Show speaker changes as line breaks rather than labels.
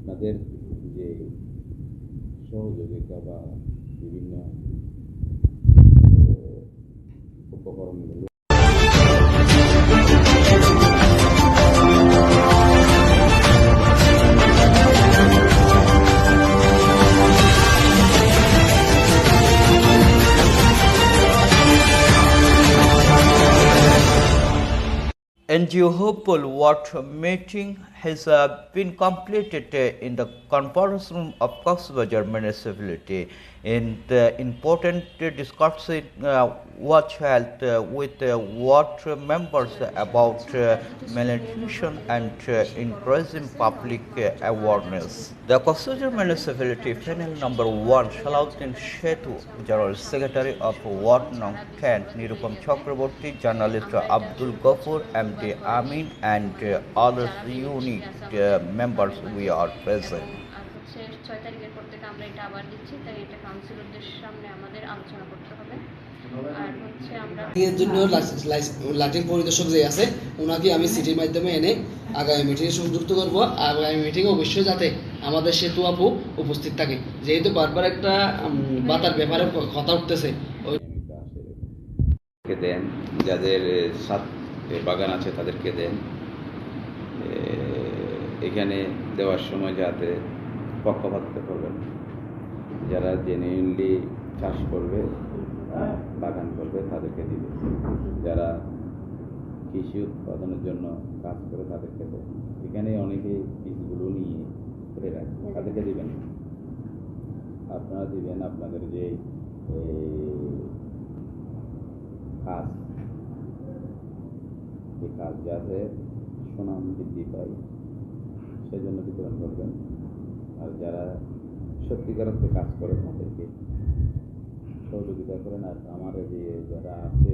আপনাদের যে সহযোগিতা বা বিভিন্ন উপকরণগুলো
NGO Hopeful Water meeting has been completed in the conference room of Coxsbazar municipality. In the important discussion was held with ward members about malnutrition and increasing public awareness. The Coxsbazar municipality panel number 1, Salahuddin Shetu, General Secretary of Ward No. 10, Nirupam Chakraborty, journalist Abdul Ghaffur, MD Amin, and other unit members we are present.
হচ্ছে 6 তারিখের পর থেকে আমরা এটা আবার দিচ্ছি, তাই এটা কাউন্সিলরদের সামনে আমাদের আলোচনা করতে হবে। আর হচ্ছে আমরা
এর জন্য লাটিন পরিদর্শক যে আছে ওনাকে আমি সিটির মাধ্যমে এনে আগামী মিটিংয়ে সংযুক্ত করব। আগামী মিটিংয়ে অবশ্যই যাতে আমাদের সেতু আপু উপস্থিত থাকে, যেহেতু বারবার একটা বাতার ব্যাপারে কথা উঠতেছে।
দেন, যাদের ছাদ বাগান আছে তাদেরকে দেন। এখানে দেওয়ার সময় যাতে পক্ষপাতিত্ব করবেন, যারা জেনুইনলি চাষ করবে বাগান করবে তাদেরকে দিবে, যারা কৃষি উৎপাদনের জন্য কাজ করে তাদেরকে দেবে। এখানে অনেকে বীজগুলো নিয়ে ফেলে রাখে, তাদেরকে দিবেন। আপনারা দিবেন আপনাদের যে কাজ, এই কাজ যাতে সুনাম বৃদ্ধি পায় সেজন্য বিতরণ করবেন। আর যারা সত্যিকার অর্থে কাজ করে তাদেরকে সহযোগিতা করেন। আর আমার যে যারা আছে